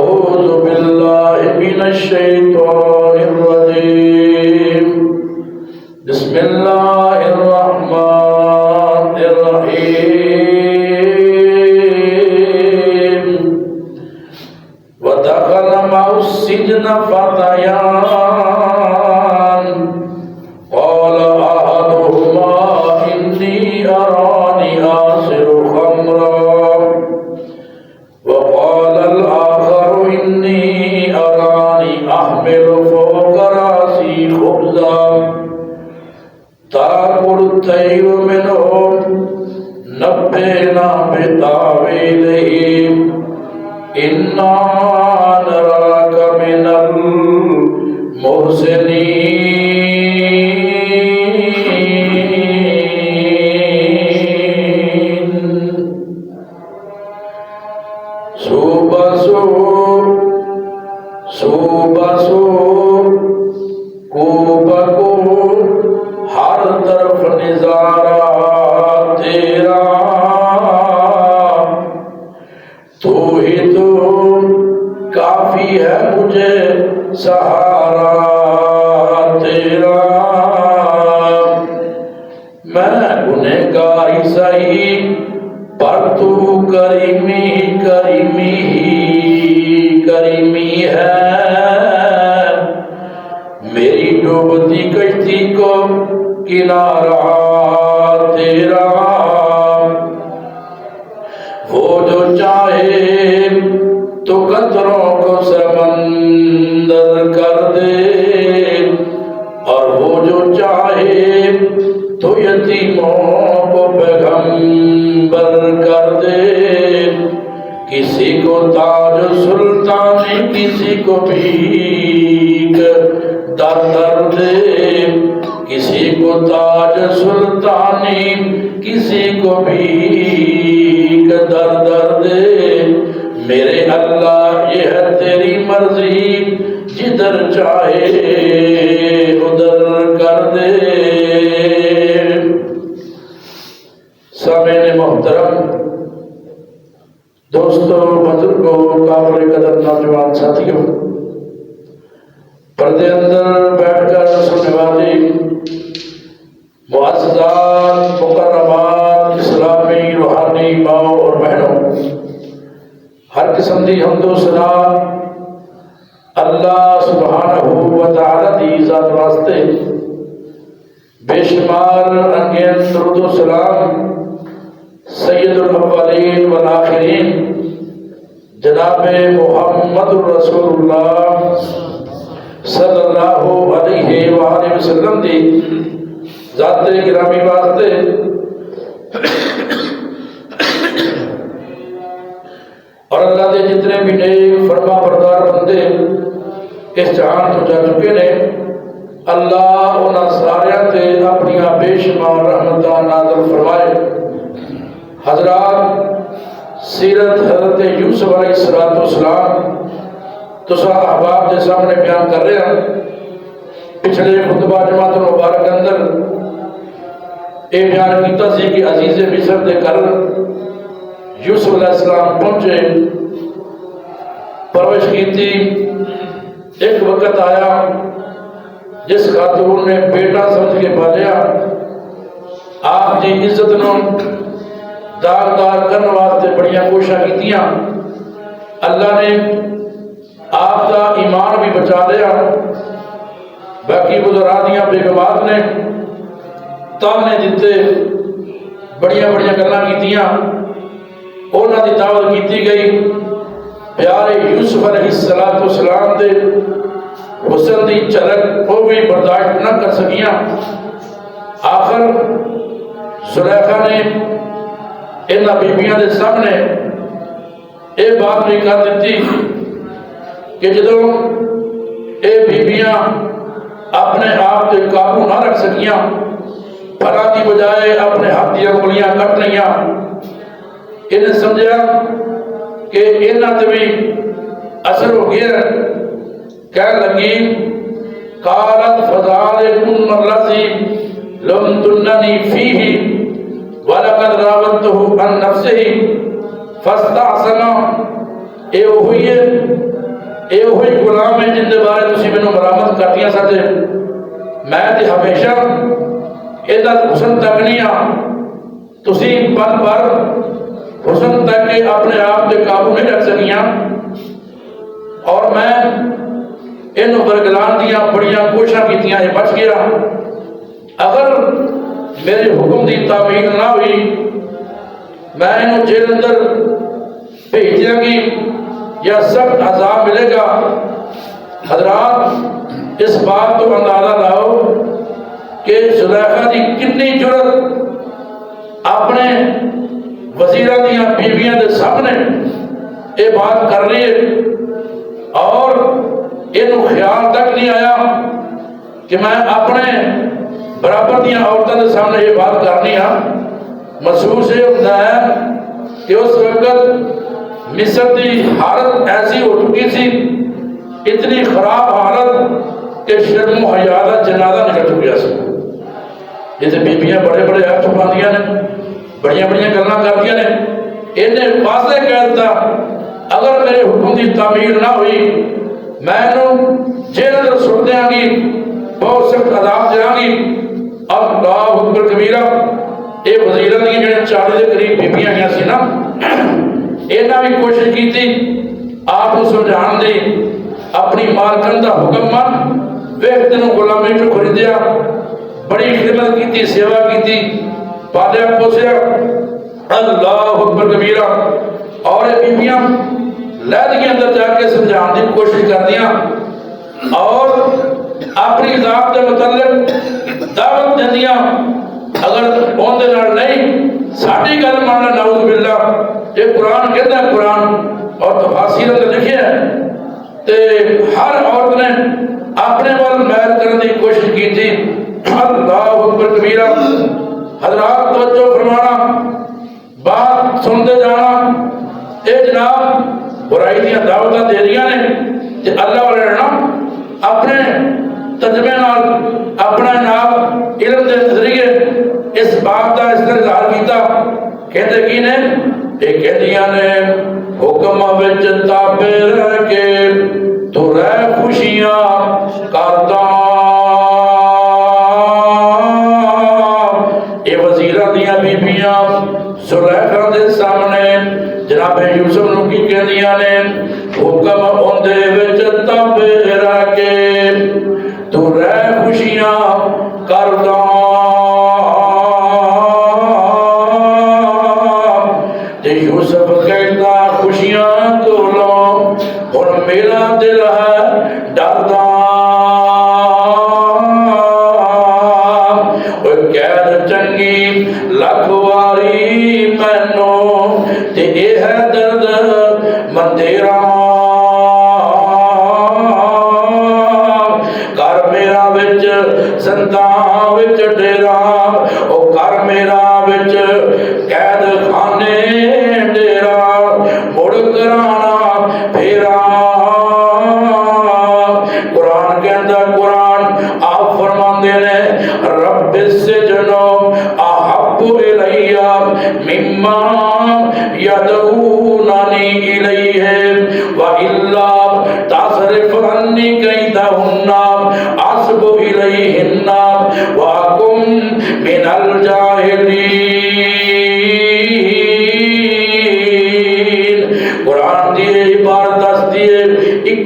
أعوذ بالله من الشيطان الرجيم بسم الله الرحمن الرحيم ودخل معه السجن فتيان قال أحدهما إني أراني آصر خمرا وقال الآخر إني أراني أحمل فوق رأسي خبزا تأكل الطير منه نبئنا بتأويله إنا نراك من المحسنين صبح کو ہر طرف نظارہ تیرا تو ہی تو کافی ہے مجھے سہارا تیرا میں گنہگاری سہی پر تو کریمی ہے میری ڈوبتی کشتی کو کنارہ تیرا وہ جو چاہے تو قطروں کو سمندر کر دے اور وہ جو چاہے تو یتیموں کو پیغمبر کر دے کسی کو تاج سلطانی کسی کو بھیک در دے کسی کو تاج سلطانی کسی کو بھیک در دے میرے اللہ یہ ہے تیری مرضی جدھر چاہے ادھر کر دے سامعین محترم دوستوں بزرگوں قابل قدر نوجوان ساتھیوں پردے اندر بیٹھ کر سننے والی معززات مکرمات اسلامی روحانی ماؤں اور بہنوں ہر قسم دی حمد و ثنا اللہ سبحانہ و تعالی دی ذات واسطے بے شمار انگین درود و سلام سید الاولین والآخرین جناب محمد رسول اللہ صلی اللہ علیہ وآلہ وسلم دی ذات گرامی واسطے اور اللہ دے جتنے بھی نیک فرما بردار بندے اس جہان تو جا چکے نے اللہ انہاں ساریاں تے اپنی بے شمار رحمتاں نازل فرمائے حضرات سیرت حضرت یوسف علیہ السلام تو احباب کے سامنے بیان کر رہے ہیں پچھلے خطبہ جماعت المبارک اندر یہ بیان کیتا سی کہ عزیز مصر دے گھر یوسف علیہ السلام پہنچے پرورش کیتی ایک وقت آیا جس خاتون نے بیٹا سمجھ کے پالیا آپ کی عزت نو داغدار کرنے واسطے بڑیاں کوششاں کیتیاں اللہ نے آپ کا ایمان بھی بچا لیا باقی گزرادیاں بیگمات نے تانے دیتے بڑیاں گلاں کیتیاں انہاں دی دعوت کیتی گئی پیارے یوسف علیہ السلام دے حسن دی چلک وہ بھی برداشت نہ کر سکیاں آخر زلیخا نے انہاں بیبیاں دے سامنے اے بات بھی کر دیتی کہ جدوں اے بیبیاں اپنے آپ تے قابو نہ رکھ سکیاں پھلا دی بجائے اپنے ہاتھ دیا انگلیاں کٹ لیاں انہیں سمجھا کہ انہاں تے بھی اثر ہو گیا کہنے لگی قالت فذالکن الذی لمتننی فیہ وَلَقَدْ رَاوَدتُّهُ عَن نَفْسِهِ فَاسْتَعْصَمَ اے ہوئی ہے یہ وہی غلام ہے جن کے بارے تسی مینوں مرامت کرتیاں ستے میں تے ہمیشہ یہ حسن تکنی ہاں تسی پل پر حسن تک کے اپنے آپ کے قابو نہیں رکھ سکیاں اور میں انہوں برگلان دیا بڑیاں کوششاں کیتیاں یہ بچ گیا اگر میرے حکم دی تعمیل نہ ہوئی میں انہوں جیل اندر بھیج دیا گی یا سخت عذاب ملے گا حضرات اس بات تو اندازہ لاؤ کہ زلیخا دی کتنی جرت اپنے وزیرہ دیا بیویاں دے سامنے یہ بات کر رہی ہے اور انہوں خیال تک نہیں آیا کہ میں اپنے برابر دیا عورتوں کے سامنے یہ بات کرنی ہاں محسوس یہ ہوتا ہے کہ اس وقت مصر کی حالت ایسی ہو چکی تھی اتنی خراب حالت کہ شرم و حیا دا جنازہ نکل چکیا سی جیسے بیبیاں بڑے بڑے ہاتھ چھپاندیاں نے بڑیاں بڑیاں گلاں کردیاں نے انہیں واضح کہہ دیتا اگر میرے حکم کی تعمیل نہ ہوئی میں انہوں جیل اندر سٹ دیاں گی بہت سخت عذاب دیاں گی اللہ اکبر کبیرہ یہ وزیرہ دی جڑے 40 کے قریب بیبیاں گیا سی نا انہاں بھی کوشش کی تھی آپ کو سمجھان دی اپنی مالکن دا حکم مان ویخ دنوں غلامی جو خریدیا بڑی خدمت کی تھی سیوا کی تھی پالیا پوسیا اللہ اکبر کبیرہ اور یہ بیبیاں لہد کے اندر جا کے سمجھان دی کوشش کر دیا اور اپنی ذات کے متعلق دعوت دے دیا اگر اوندے نال نہیں ساڈی گل ماننا نعوذ باللہ یہ قرآن کہتا ہے قرآن اور تفاسیر اندر لکھے ہیں تے ہر عورت نے اپنے وال میل کرنے کی کوشش کی تھی اللہ اکبر کبیرہ حضرات توجہ فرمانا بات سنتے جانا اے جناب برائی دیا دعوتاں دے دیا نے کہ اللہ والے رہنا اپنے تجربے نال اپنا جناب علم دے ذریعے اس بات کا استظہار کیتا کہتے کی نے یہ کہدیاں نے حکم وچ تابع رہ کے تو رہ خوشیاں کرتا یہ وزیرہ دیا بیبیاں زلیخا دے سامنے جناب یوسف نو کی کہدیاں نے حکم اوندے وچ تابع رہ کے تو رہ خوشیاں کرتا یوسف کہتا خوشیاں تو لو اور میرا دل ہے ڈرتا قید چنگی لکھواری مینو تے اے ہے درد مندیرا کر میرا وچ زندان وچ ڈیرا او کر میرا وچ قید خانے قرآن کے اندر قرآن آپ فرماندے نے رب السجن احب الی مما یدعوننی الیہ والا تصرف عنی کیدہن اصب الیہن واکن من الجاہلین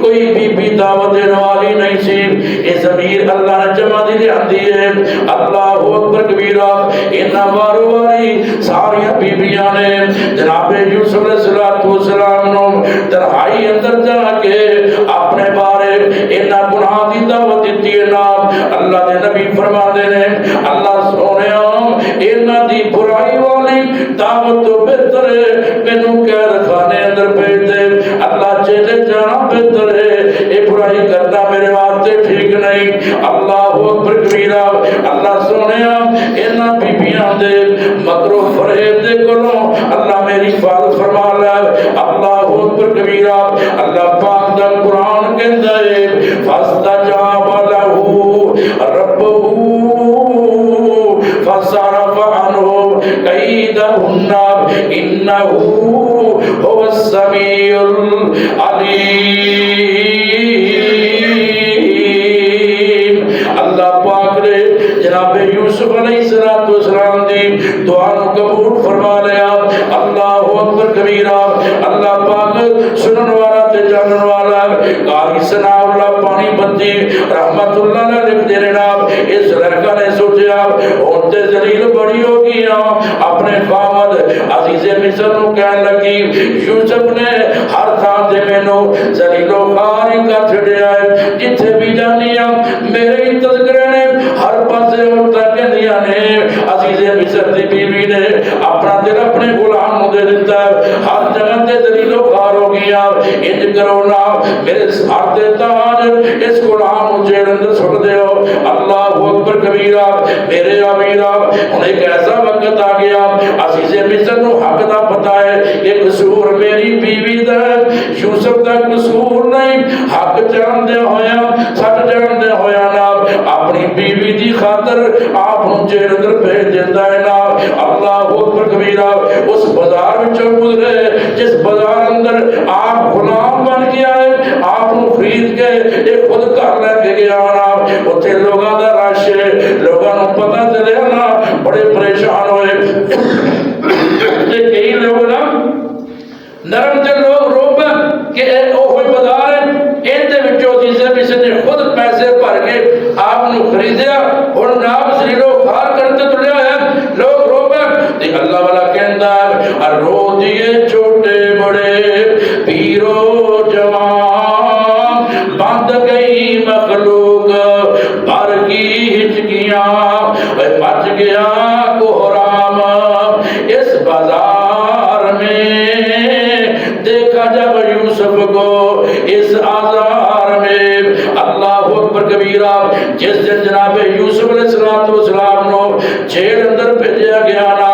کوئی بھی دعوت دینے والی نہیں سی یہ ضمیر اللہ نے جمع دی لے ہے اللہ اکبر کبیرہ انہا بارو باری ساری بیبیاں نے جناب یوسف علیہ السلام نو تنہائی اندر جا کے اپنے بارے انہا گناہ دی دعوت دیتی ہے نا اللہ دے نبی فرما دے نے اللہ سونے انہا دی برائی والی دعوت تو بہتر ہے مینوں قید خانے اندر بھیج دے اللہ چلے جانا بہتر ہے یہ برائی کرنا میرے واسطے ٹھیک نہیں اللہ اکبر کبیرہ اللہ سونے انہاں بیبیاں دے مکر و فریب دے کولوں اللہ میری حفاظت فرما لے اللہ اکبر کبیرہ اللہ پاک دا قرآن کہندا ہے فاستجاب لہ ربہ فصرف عنہ کیدہن انہ هو السمیع العلیم قاری ثناء اللہ پانی بندی رحمت اللہ نے لکھ دے جناب اس لڑکا نے سوچیا ہوتے ذلیل بڑی ہو گیا اپنے خامد عزیز مصر نو کہنے لگی یوسف نے ہر تھان تے مینوں ذلیل و خوار کر چھڑیا ہے جتھے بھی جانی میرے ہی تذکرے نے ہر پاسے عورتاں کہندیاں نے عزیز مصر دی بیوی نے اپنا دل اپنے غلام نو دے دیتا ہے ہر جگہ تے ذلیل و خوار ہو گیا انج کرو نا میرے سر تے تاج اس غلام نو جیل اندر سٹ دیو اللہ اکبر کبیرہ میرے امیرہ انہیں ایک ایسا وقت آ گیا عزیز مصر نو حق دا پتا ہے کہ قصور میری بیوی دا یوسف دا قصور نہیں حق جان دے ہویا سچ جان دے ہویا نا اپنی بیوی دی خاطر آپ نو جیل اندر بھیج دیتا ہے نا اللہ اکبر کبیرہ اس بازار وچوں گزرے جس بازار اندر آپ غلام بن گیا ہے آپ نو خرید کے ایک خود گھر لے کے گیا نا اتنے لوگاں دا رش لوگاں نو پتہ چلے نا بڑے پریشان ہوئے تے کئی لوگ نا نرم تے لوگ روب کہ او ہوئی بازار ہے ان دے وچوں عزیز مصر نے خود پیسے بھر کے آپ نو خریدیا اور نام ذلیل و خوار کرتے تلیا ہے لوگ روب تے اللہ والا کہندا ہے رو دیے چھوٹے بڑے پیرو جوان بند گئی مخلوق بھر کی ہچکیاں بچ گیا کوہرام اس بازار میں دیکھا جب یوسف کو اس آزار میں اللہ اکبر کبیرہ جس دن جناب یوسف علیہ السلام نو جیل اندر بھیجا گیا نا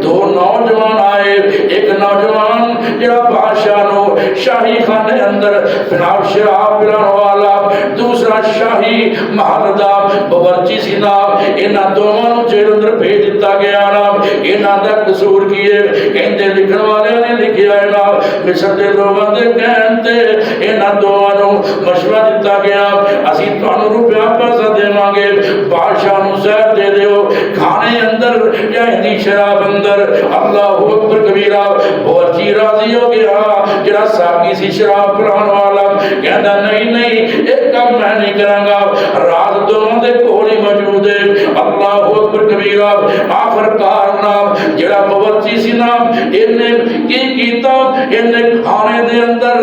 دو نوجوان آئے ایک نوجوان جڑا بادشاہ نو شاہی خانے اندر پناو شراب پلان والا دوسرا شاہی محل دا باورچی سی نا انہاں دونوں جیل اندر بھیج دیتا گیا نا انہاں دا قصور کیے کہندے لکھن والے نے لکھیا ہے نا مصر دے لوگاں دے کہندے انہاں دونوں مشورہ دیتا گیا اسی تانوں روپیہ پیسہ دیواں گے بادشاہ نو زہر دے دیو کھانے اندر یا ہندی شراب اندر اللہ اکبر کبیرہ باورچی راضی ہو گیا جڑا ساقی سی شراب پلان والا کہندا نہیں نہیں ایک کام میں نہیں کراں گا رات دونوں دے کول ہی موجود ہے اللہ اکبر کبیرہ آخر کار نام جڑا باورچی سی نام انہیں کی کیتا انہیں کھانے دے اندر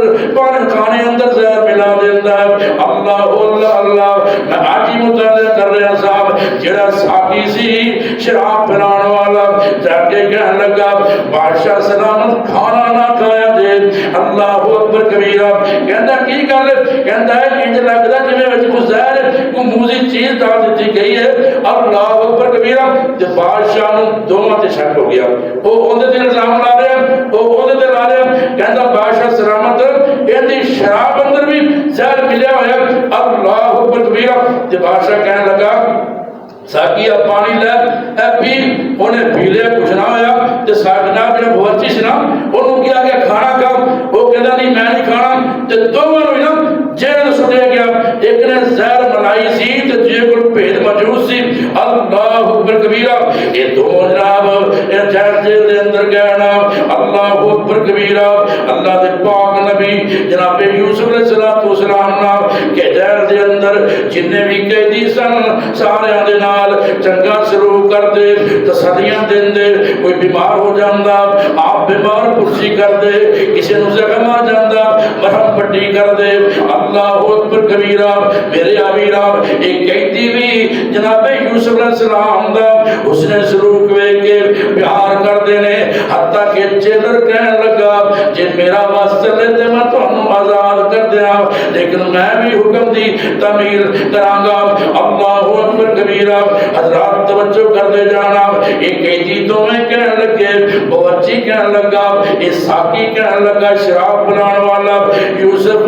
کھانے اندر زہر ملا دیندا ہے اللہ اللہ اللہ میں آج ہی مطالعہ کر رہا صاحب جڑا ساقی سی شراب پلان والا جا کے کہنے لگا بادشاہ سلامت کھانا نہ کھایا دے اللہ اکبر کبیرہ کہندا کی گل کہندا ہے انج لگدا جویں وچ کوئی زہر کوئی موزی چیز ڈال دتی گئی ہے اللہ اکبر کبیرہ تے بادشاہ نو دوواں تے شک ہو گیا او اودے تے الزام لا رہے ہیں او اودے تے لا رہے ہیں کہندا بادشاہ سلامت ایندی شراب اندر بھی زہر ملیا ہوا ہے اللہ اکبر کبیرہ تے بادشاہ کہنے لگا ساقی اب پانی لے اے پی انہیں پی لیا کچھ نہ ہویا تے ساقنا جڑا باورچی سی نا انہوں کیا کہ کھانا کھا وہ کہتا نہیں میں نہیں کھانا تے دوواں نوں نا جیل سٹیا گیا ایک نے زہر ملائی سی تے جے کول بھید موجود سی اللہ اکبر کبیرہ یہ دو جناب جیل دے اندر گئے نا اللہ اکبر کبیرہ اللہ دے پاک نبی جناب یوسف علیہ السلام نا کہ جیل دے اندر جننے بھی قیدی سن سارے دے نال چنگا سلوک کر دے تسلیاں دین دے کوئی بیمار ہو جاندا آپ بیمار پرسی کر دے کسی نو زخم آ جاندا مرہم پٹی کر دے اللہ اکبر کبیرہ میرے امیرہ ایک قیدی بھی جناب یوسف علیہ السلام دا حسن سلوک ویکھ کے پیار کر دے نے حتیٰ کہ جیلر کہنے لگا جے میرا واسطے لے تے میں تانوں آزاد کر دیاں لیکن میں بھی حکم دی تعمیل کراں گا اللہ اکبر کبیرہ حضرات توجہ کر دے جانا ایک قیدی تو میں کہنے لگے باورچی کہنے لگا اس ساقی کہنے لگا شراب بنانے والا یوسف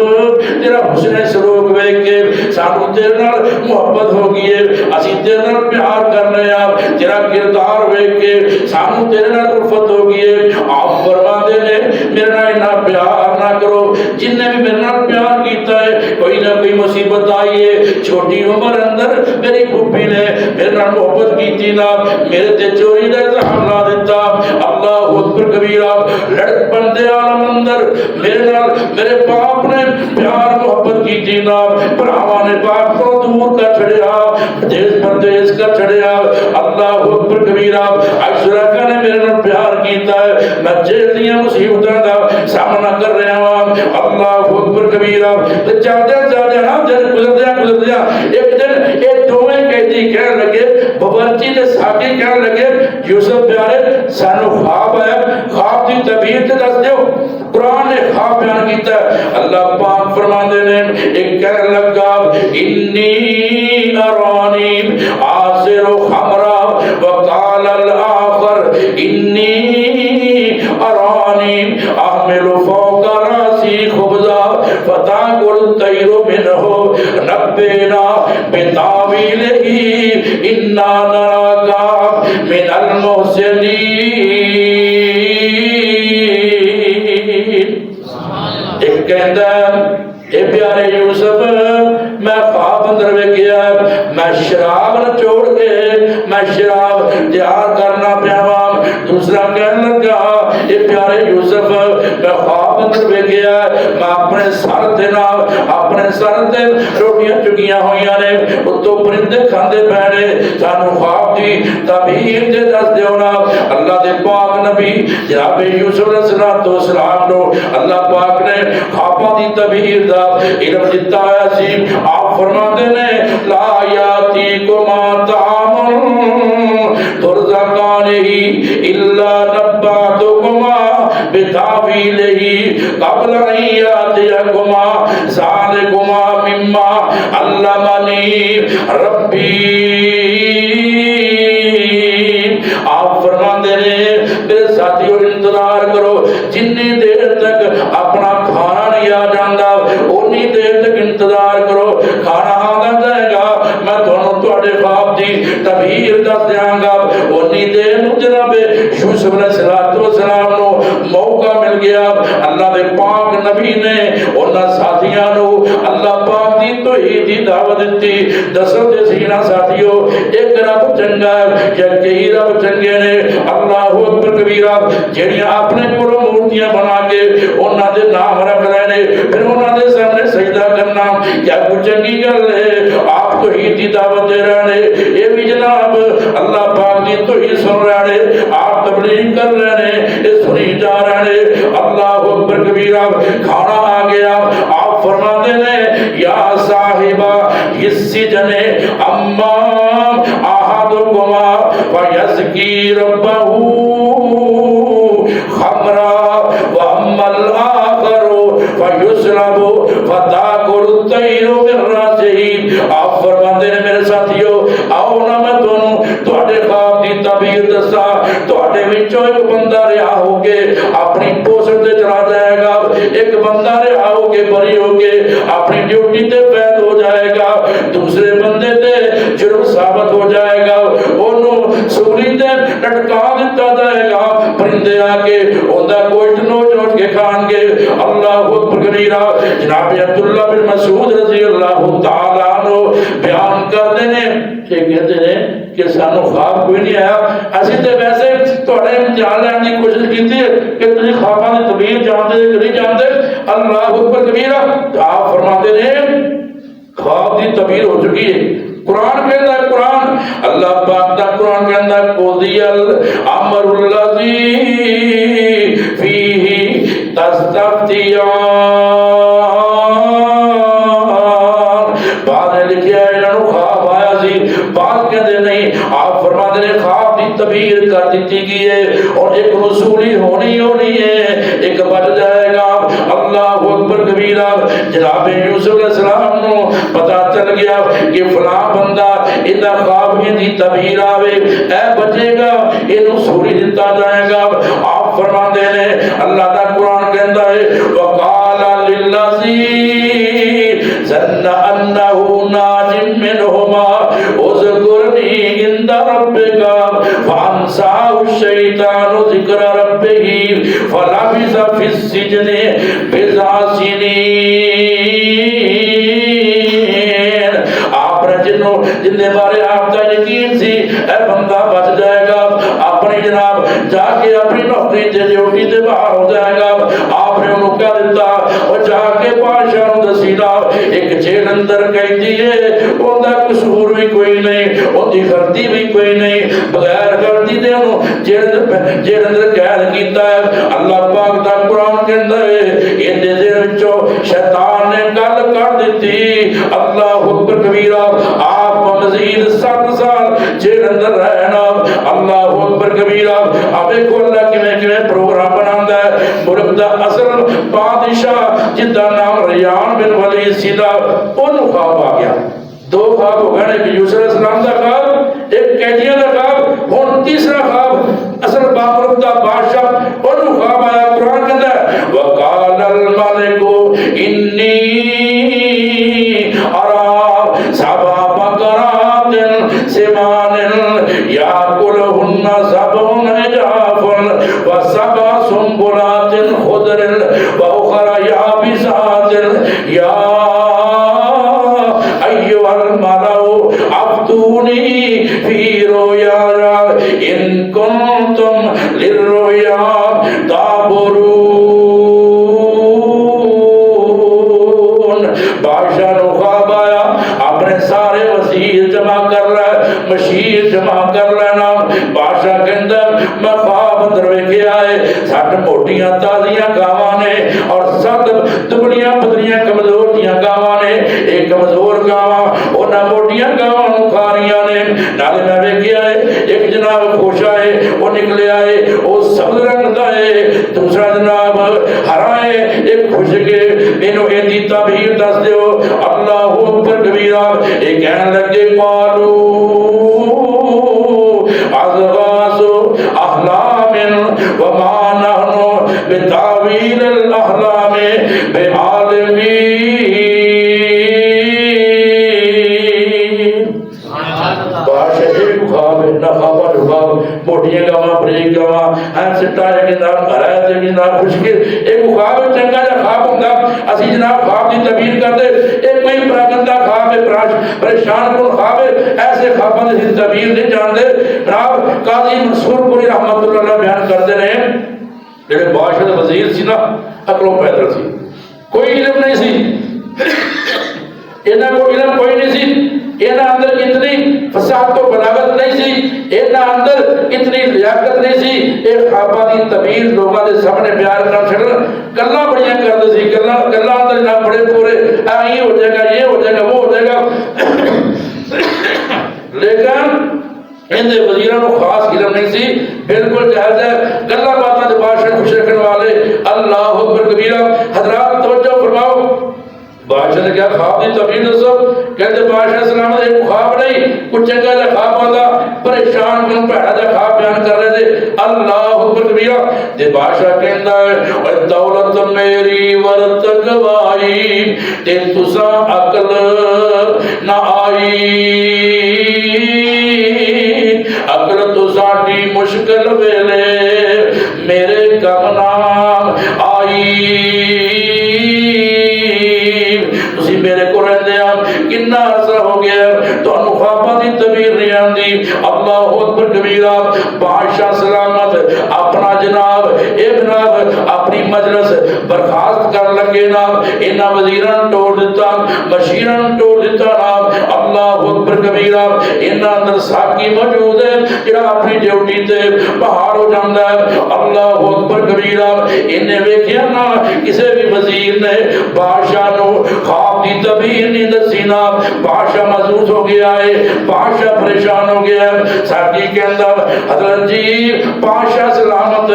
تیرا حسن سلوک ویکھ کے سانو تیرے نال محبت ہو گئی ہے اسی تیرے نال پیار کر رہے ہیں تیرا کردار ویکھ کے سانو تیرے نال الفت ہو گئی ہے آپ فرما دے نے میرے نال اتنا پیار نہ کرو جن نے بھی میرے نال پیار کیتا ہے کوئی نہ کوئی مصیبت آئی ہے چھوٹی عمر اندر میری پھوپھی نے میرے نال محبت کیتی نا میرے تے چوری دا الزام لا دیتا اللہ اکبر کبیرہ لڑک بندے عالم اندر میرے نال میرے باپ نے پیار محبت کیتی نا بھراواں نے باپ کو دور کر چھڑیا دیس پردیس کر چھڑیا اللہ اکبر کبیرہ اشرکا نے میرے نال پیار کیتا ہے میں جیل دیاں مصیبتاں دا سامنا کر رہا ہوں اللہ اکبر کبیرہ چلدے نا دن گزر دیا ایک دن یہ دوویں قیدی کہنے لگے باورچی تے ساقی کہنے لگے یوسف پیارے سانو خواب ہے خواب دی تعبیر تے دس دیو قرآن نے خواب بیان کیتا ہے اللہ پاک فرماندے نے ایک کہنے لگا انی ارانی آصر خمرا وقال الاخر انی ارانی احمل فوق راسی خبزا فتاکل الطیر منہ نبینا بتاویلہ انا نراکا من المحسنین ایک کہندہ اے پیارے یوسف میں خواب اندر میں کیا میں شراب نہ چھوڑ کے میں شراب تیار کرنا پیاوام دوسرا کہنے لگا اے پیارے یوسف میں خواب اندر میں کیا میں اپنے سر دینا اپنے سر دے روٹیاں چکیاں ہوئیاں نے اتو پرندے کھاندے پہنے سانو خواب دی تعبیر دے دس دیونا اللہ دے پاک نبی جناب یوسف علیہ السلام نو اللہ پاک نے خوابہ دی تعبیر دا علم دیتا ہے سی آپ فرماتے نے لا یاتیکما طعام ترزقانہ الا نباتکما بتاویلہ قبل ان یاتیکما ذالکما مما علمنی ربی آپ فرماتے ہیں میرے ساتھیوں انتظار کرو جنی دیر تک اپنا کھانا نہیں آ جاندہ انی دیر تک انتظار کرو کھانا آگا جائے گا میں دونوں توڑے خواب دی تبہیر دس دیاں گا انی دیر نو جناب یوسف علیہ السلام نو موقع مل گیا اللہ دے پاک نبی نے انہاں ساتھیاں نو اللہ پاک دی توحید دی دعوت دیتی دسو دے سینہ ساتھیوں ایک رب چنگا ہے یا کئی رب چنگے نے اللہ اکبر کبیرہ جڑیاں اپنے کولوں مورتیاں بنا کے انہاں دے نام رکھ لینے پھر انہاں دے سامنے سجدہ کرنا کیا کچھ چنگی گل ہے آپ توحید دی دعوت دے رہے ہیں یہ بھی جناب اللہ پاک دی توحید سن رہے ہیں آپ تبلیغ کر رہے ہیں یہ سنی جا رہے ہیں اللہ اکبر کبیرہ کھانا آ گیا آپ فرماتے ہیں یا صاحبہ السجن امام احدکما ویزکی ربہ خمرا واما الاخر فیسرب فتاکل الطیر من راسہ آپ فرماتے ہیں میرے ساتھیوں آؤ نا میں دونوں تواڈے خواب دی تعبیر دسا تواڈے وچوں ایک بندہ رہا ہو کے اپنی پوسٹ تے چلا جائے گا ایک بندہ رہا ہو کے بری ہو کے اپنی ڈیوٹی تے فیض ہو جائے گا دوسرے بندے تے جرم ثابت ہو جائے گا انہوں سولی تے لٹکا دیتا جائے گا پرندے آ کے اوندا گوشت نوچ نوچ کے کھان گے اللہ اکبر کبیرہ جناب عبداللہ بن مسعود رضی اللہ تعالیٰ عنہ بیان کرتے ہیں کہ کہتے ہیں کہ سانو خواب کوئی نہیں آیا اسی تے ویسے تھوڑے امتحان لینے کی کوشش کی تھی کہ تجھے خواباں دی تعبیر جانتے کہ نہیں جانتے اللہ اکبر کبیرہ آپ فرماتے ہیں خواب دی تعبیر ہو چکی ہے قرآن کہتا ہے قرآن اللہ پاک دا قرآن کہتا ہے قضی الامر الذی فیہ تستفتیان بعد نے لکھیا ہے انہوں خواب آیا سی بات کہتے نہیں آپ فرماتے ہیں خواب دی تعبیر کر دیتی گئی ہے اور ایک رسولی ہونی ہے ایک بچ جائے گا اللہ اکبر کبیرہ جناب یوسف علیہ السلام نو پتہ چل گیا کہ فلاں بندہ انہا خواب دی تعبیر آوے اے بچے گا انہوں سوری دیتا جائے گا آپ فرماتے ہیں اللہ دا قرآن کہتا ہے وقال للذی ظن انه ناج منهما اذكرني عند ربك فانساه الشيطان ذكر ربه فلبث في السجن بضع سنين جن کے بارے آپ کا یقین سی اے بندہ بچ جائے گا، اپنی جناب جا کے اپنی نوکری تے ڈیوٹی تے باہر ہو جائے گا، آپ نے انہوں کہہ دیتا اور جا کے بادشاہ نوں دسی نا ایک جیل اندر قیدی ہے، اوندا قصور بھی کوئی نہیں، اودی غلطی بھی کوئی نہیں، بغیر غلطی دے انہوں جیل اندر قید کیتا ہے۔ اللہ پاک دا قرآن کہندا ہے ایندے دے وچوں شیطان نے گل کر دتی، اللہ اکبر کبیرہ، آپ مزید 7 سال جیل اندر رہنا، اللہ اکبر کبیرہ۔ اب دیکھو اللہ کیویں پروگرام بناندا ہے۔ ملک دا اصل بادشاہ جس دا نام ریان بن ولید سی دا، اونوں خواب آ گیا، 2 خواب ہو گئے، ایک یوسف علیہ السلام دا خواب، ایک قیدیاں دا خواب، ہن تیسرا خواب اصل ملک دا بادشاہ اونوں خواب آیا۔ قرآن کہندا ہے وقال الملک انی ارى 7 بقرات سمان یاکلہن 7 عجاف و7 سنبلات خضر واخر یابسات یا ایھا الملأ افتونی فی رؤیایا ان کنتم للرؤیا تعبرون۔ بادشاہ نو خواب آیا، اپنے سارے وزیر جمع کر لے، مشیر جمع کر لینا۔ بادشاہ کہندا میں خواب اندر ویکھیا ہے، 7 موٹیاں تازیاں گاواں نے اور 7 دبڑیاں پتلیاں کمزور دیاں گاواں نے، ایک کمزور گاواں انہاں موٹیاں گاواں نوں کھا رہیاں نے، نالے میں ویکھیا ہے ایک جناب خوشا ہے وہ نکلیا ہے، وہ سبز رنگ دا ہے، دوسرا جناب ہرا ہے، ایک خوش کے مینوں ایندی تعبیر دس دیو۔ اللہ اکبر کبیرہ، یہ کہن لگے قالوا اضغاث احلام وما نحن بتاویل الاحلام بعالمین۔ موٹیاں گاواں بریک گاواں ہن سٹا ہے کہ نام ہرا ہے کہ نام خشک، ایک خواب چنگا جا خواب ہوندا، اسی جناب خواب دی تعبیر کردے، ایک کوئی پراگندہ خواب ہے، پریشان کن خواب ہے، ایسے خواباں دی تعبیر نہیں جاندے۔ جناب قاضی منصور پوری رحمت اللہ علیہ بیان کردے نے جڑے بادشاہ دے وزیر سی نا عقلوں پیدل سی، کوئی علم نہیں سی، انہاں کو علم کوئی نہیں سی، انہاں اندر اتنی فصاحت و بلاغت نہیں سی، انہاں اندر اتنی لیاقت نہیں سی، ایک خواباں دی تعبیر لوگاں دے سامنے بیان کر چھڑن، گلاں بڑیاں کردے سی، گلاں اندر نہ بڑے پورے یہ ہو جائے گا، یہ ہو جائے گا، وہ ہو جائے گا، لیکن اندے وزیراں نوں خاص علم نہیں سی، بالکل جائز ہے گلاں باتاں دے بادشاہ خوش رکھن والے۔ اللہ اکبر کبیرہ۔ حضرات توجہ فرماؤ، بادشاہ نے کیا خواب دی تعبیر دسو، کہتے بادشاہ سلام نے ایک خواب نہیں، کچھ چنگا جا خواب آندا، پریشان کن بھڑا جا خواب بیان کر رہے تھے۔ اللہ اکبر کبیرہ۔ تے بادشاہ کہندا ہے اے دولت میری ورت گوائی تے تساں عقل نہ آئی، عقل تو ساڈی مشکل ویلے میرے کم نام آئی۔ میرے کو رہتے ہیں کتنا عرصہ ہو گیا تو انہوں خوابہ دی تعبیر نہیں آندی۔ اللہ اکبر کبیرہ۔ بادشاہ سلامت اپنا جناب اپنی مجلس برخاست کر لگے نا، انہاں وزیران توڑ دیتا، مشیران توڑ دیتا نا۔ اللہ اکبر کبیرہ۔ انہاں اندر ساکی موجود ہے جڑا اپنی ڈیوٹی تے باہر ہو جاندا ہے۔ اللہ اکبر کبیرہ۔ انہیں ویکھیا نا کسے بھی وزیر نے بادشاہ نو خواب دی تعبیر نہیں دسی نا، بادشاہ محظوظ ہو گیا ہے، بادشاہ پریشان ہو گیا ہے۔ ساکی کے اندر حضرت جی بادشاہ سلامت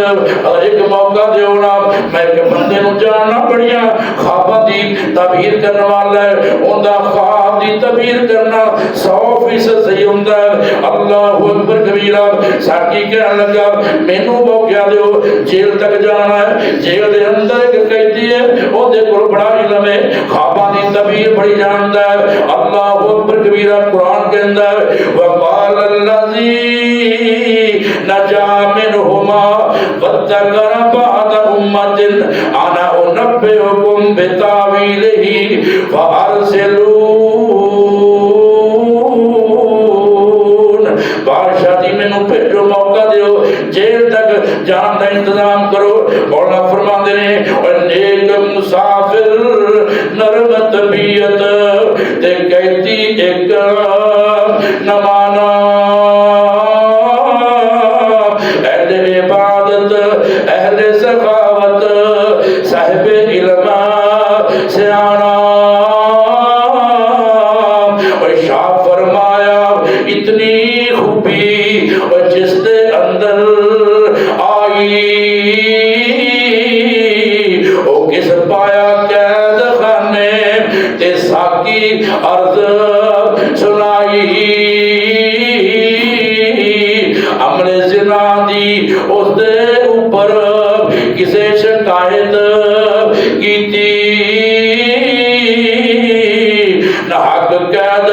ایک موقع دیو نا، میں ایک بندے نو جاننا بڑیا خوابہ دی تعبیر کرنے والا ہے، اندہ خواب دی تعبیر کرنا 100% صحیح ہوندہ ہے۔ اللہ اکبر کبیرہ۔ ساکی کہنے لگا مینو موقع دیو، جیل تک جانا ہے، جیل دے اندر ایک قیدی ہے، وہ دے کل بڑا علم ہے، خوابہ دی تعبیر بڑی جانتا ہے۔ اللہ اکبر کبیرہ۔ قرآن کے اندر وقال الذی نجا منہما واتقر بعد امت انا انبئکم بتاویلہ فارسلون۔ نرم طبیعت تے کہتی ایک نمانا اہل عبادت اہل سخاوت صاحب علم سیانا اور شاہ فرمایا اتنی خوبی اور جس دے اندر آئی او کس پایا قید خانے تے ساکی عرض سنائی عمل زنا دی اس دے اوپر کسے شکایت کیتی نہ حق قید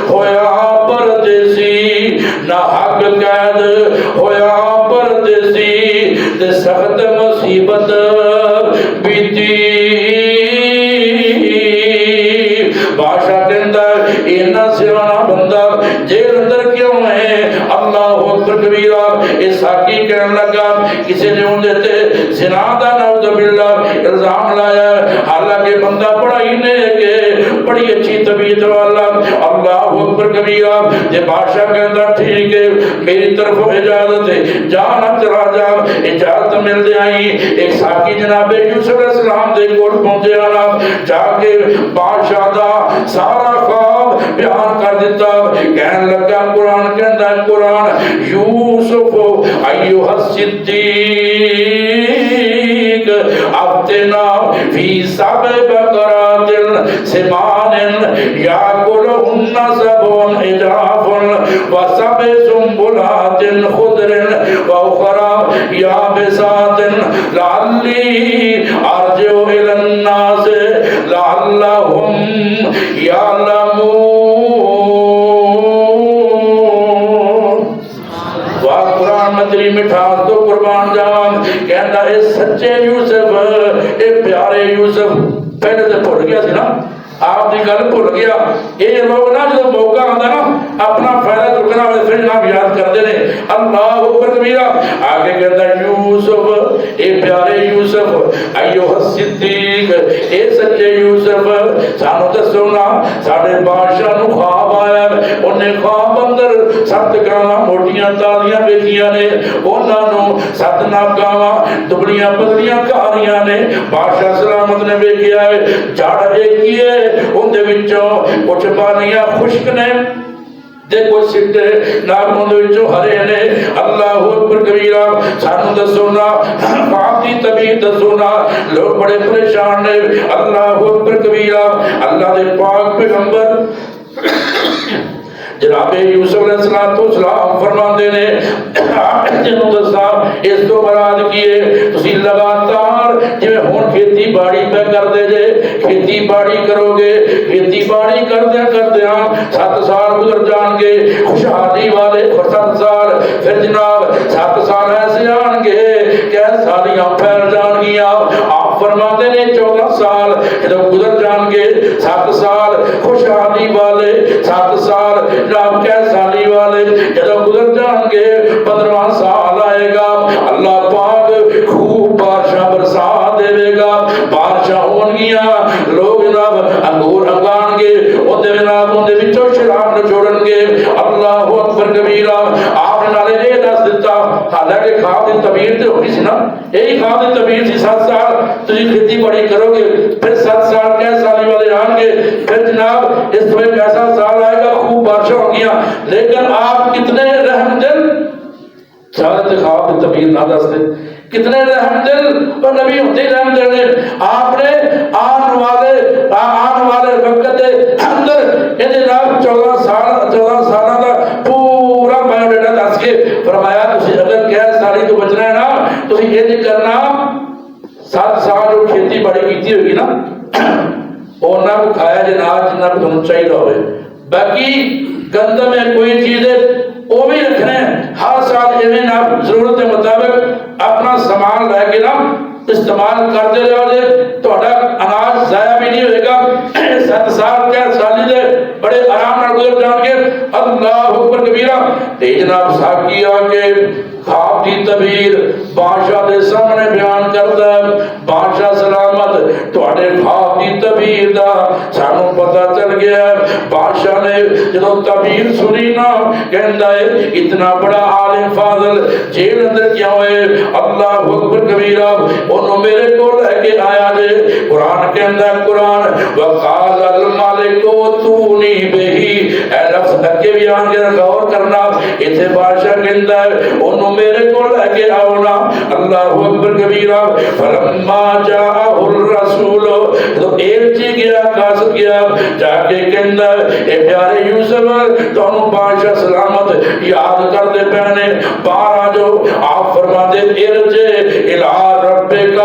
ہویا پردیسی نہ حق قید ہویا پردیسی تے سخت مصیبت بیتی بادشاہ کہندا اینا سیانا بندہ جیل اندر کیوں ہے اللہ اکبر کبیرہ اس ساکی کہنے لگا کسی نے ان دیتے زنا دا نعوذ باللہ الزام لایا حالانکہ بندہ بڑا ہی نیک بڑی اچھی طبیعت والا اللہ اکبر کبیرہ یہ بادشاہ کہندا ٹھیک ہے میری طرف اجازت ہے جانا چلا جا اجازت مل جائیں ایک ساکی جناب یوسف علیہ السلام دے کول پہنچے آنا جا کے بادشاہ دا سارا خواب بیان کر دیتا کہنے لگا قرآن کہندا ہے قرآن یوسف ایوہ الصدیق ابتنا فی سبع بقرات سمان یاکلہن سبع عجاف وسبع سنبلات خضر واخرى یابسات لعلی ارجع الی الناس لعلہم یعلمون مدری مٹھاس تو قربان جان کہندا اے سچے یوسف اے پیارے یوسف پہلے سے بھول گیا سی نا آپ دی گل بھول گیا یہ لوگ نا جو موقع آتا نا اپنا فائدہ چکنا والے پھر نام یاد کرتے ہیں اللہ اکبر کبیرہ آگے کہتا ہے یوسف اے پیارے یوسف ایوہ الصدیق اے سچے یوسف سانو دسو نا ساڑھے بادشاہ نو خواب آیا انہیں خواب اندر سات گاواں موٹیاں تالیاں بیٹیاں نے انہاں نو سات ناکاواں دبلیاں پتلیاں کہانیاں نے بادشاہ سلامت نے ویکھیا ہے جھاڑ دیکھیے ان دے وچوں کچھ پانیاں خشک نے دے کچھ سٹے ناگموں دے وچوں ہرے نے اللہ اکبر کبیرہ سانو دسونا خواب دی طبیعت دسونا لوگ بڑے پریشان نے اللہ اکبر کبیرہ اللہ دے پاک پیغمبر جناب یوسف علیہ السلام فرماندے نے جنوں دسا اس تو مراد کیے تسی لگاتار جویں ہن کھیتی باڑی پہ کردے جے کھیتی باڑی کرو گے کھیتی باڑی کردے 7 سال گزر جان گے خوشحالی والے 7 سال پھر جناب 7 سال ایسے آن گے کہ سالیاں پھیل جان گیاں آپ فرماتے نے 14 سال جب گزر جان گے 7 سال خوشحالی والے 7 سال جناب کیسالی والے جب گزر جان گے 15واں سال آئے گا اللہ پاک خوب بارشاں برسا دے گا بارشاں ہون گیاں لوگ جناب انگور اگان گے وہ دے جناب ان دے وچوں شراب نچوڑن گے اللہ اکبر کبیرہ آپ نے نالے یہ دس دیتا حالانکہ خواب دی تعبیر تے ہونی سی نا یہی خواب دی تعبیر سی 7 سال تجھے کھیتی باڑی کرو گے پھر 7 سال کیسالی والے آن گے پھر جناب اس میں ایسا سال آئے گا خوب بارشاں ہو گیا لیکن آپ کتنے رحم دل چاہتے خواب کی تعبیر نہ دستے کتنے رحم دل اور نبی ہوتے رحم دل نے آپ نے آن والے وقت اندر ان جناب 14 سالہ کا پورا بایو ڈیٹا دس کے فرمایا تسی اگر کیس سالی تو بچنا ہے نا تسی یہ کرنا 7 سال جو کھیتی باڑی کیتی ہوگی نا اونا کو کھایا جناب جنہ کو تمہیں چاہیے ہوئے باقی گندم میں کوئی چیز ہے وہ بھی رکھنے ہر سال ایمین آپ ضرورت کے مطابق اپنا سامان لے کے نا استعمال کرتے رہو جے تو اناج ضائع بھی نہیں ہوئے گا 7 سال کیا سالی دے بڑے آرام نہ گزر جان گے اللہ اکبر کبیرہ تے جناب ساکی آگے خواب دی تعبیر بادشاہ دے سامنے بیان کرتا ہے بادشاہ سلامت تواڈے خواب دی تعبیر دیتا سانو پتہ چل گیا بادشاہ نے جدو تعبیر سنی نا کہندا ہے اتنا بڑا عالم فاضل جیل اندر کیا ہوئے اللہ اکبر کبیرہ انہوں میرے کو لے کے آیا جے قرآن کہندا ہے قرآن وقال المالک تونی بہی اے لفظ اگے بھی آن کے غور کرنا اتنے بادشاہ کہندا ہے انہوں میرے کو لے کے آؤ نا اللہ اکبر کبیرہ فلما جاء الرسول تو ایلچی گیا قاصد گیا جا کے کہندا ہے اے پیارے یوسف تانوں بادشاہ سلامت یاد کر دے پہنے باہر آ جاؤ آپ فرما دے ارجع الی ربک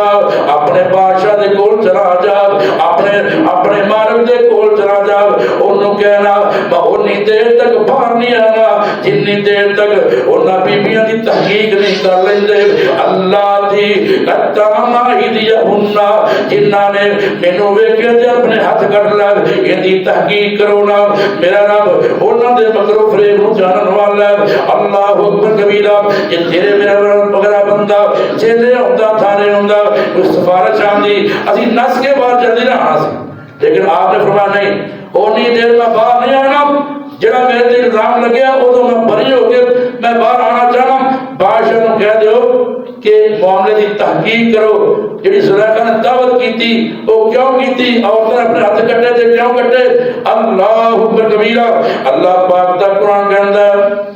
اپنے بادشاہ دے کول چلا جا اپنے مالک دے کول چلا جا انہوں کہنا میں انی دیر تک باہر نہیں آنا جنی دیر تک انہاں بیبیاں دی تحقیق نہیں کر لیندے اللہ دی کتاما ہی دیا ہننا جنہاں نے مینوں ویکھیا تے اپنے ہاتھ کٹ لگ ان دی تحقیق کرو نا میرا رب انہاں دے مکر و فریب نوں جانن والا اللہ اکبر کبیرہ یہ تیرے میرا بغیر بندہ جیلے ہوندا تھانے ہوندا کوئی سفارش آندی اسی نس کے باہر جلدی نہ آنا سی لیکن آپ نے فرمایا نہیں اونی دیر میں باہر نہیں آنا جڑا میرے تے الزام لگیا ادو میں بری ہو کے میں باہر آنا چاہنا بادشاہ نوں کہہ دیو کہ معاملے دی تحقیق کرو جڑی زلیخا نے دعوت کیتی او کیوں کیتی عورتیں اپنے ہاتھ کٹے تے کیوں کٹے اللہ اکبر کبیرہ اللہ پاک دا قرآن کہندا ہے